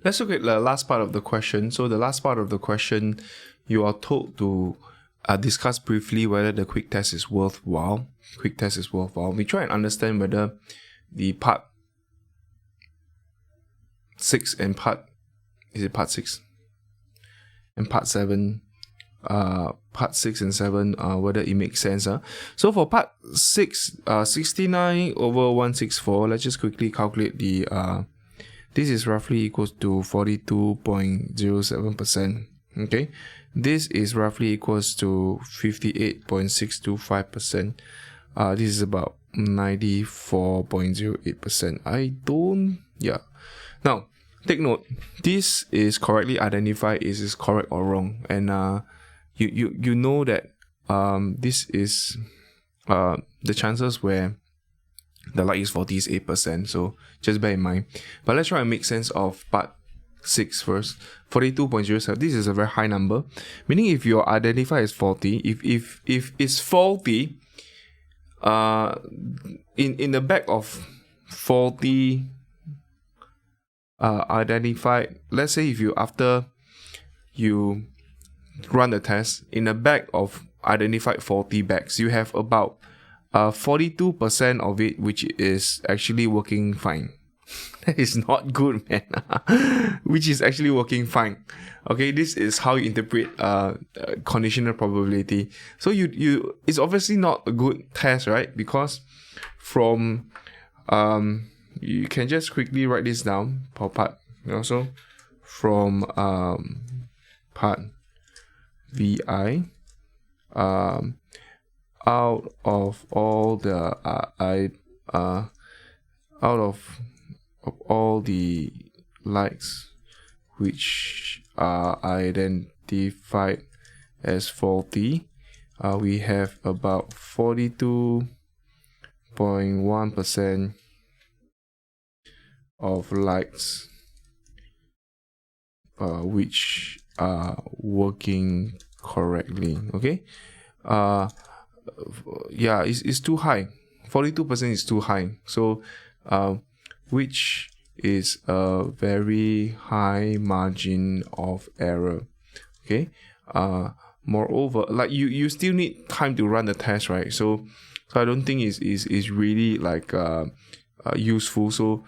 Let's look at the last part of the question. So the last part of the question, you are told to discuss briefly whether the quick test is worthwhile. Quick test is worthwhile. We try and understand whether the part 6 and part 6 and part 7, part 6 and 7, whether it makes sense. So for part 6, 69 over 164, let's just quickly calculate the this is roughly equals to 42.07%. Okay, this is roughly equals to 58.625%. This is about 94.08%. Now take note, this is correctly identified. Is this correct or wrong? And you know that this is the chances where the like is 40 is 8%, so just bear in mind. But let's try and make sense of part 6 first. 42.07, this is a very high number, meaning if you identify as 40, if it's faulty, in the back of 40 identified, let's say if you, after you run the test, in the back of identified 40 bags, you have about 42% of it which is actually working fine. That is not good, man. Which is actually working fine. Okay, this is how you interpret conditional probability. So you it's obviously not a good test, right? Because from you can just quickly write this down per part. Also from part VI, out of all the all the likes which are identified as faulty, we have about 42.1% of likes which are working correctly. Okay, it's too high. 42% is too high. So which is a very high margin of error. Okay, moreover, like you still need time to run the test, right? So I don't think is really like useful. So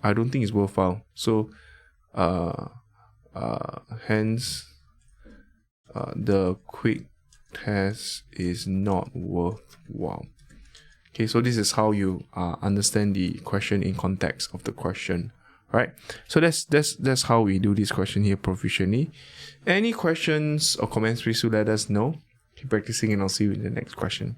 I don't think it's worthwhile. So hence the quick test is not worthwhile. Okay, so this is how you understand the question in context of the question, right? So that's how we do this question here proficiently. Any questions or comments, please do let us know. Keep practicing and I'll see you in the next question.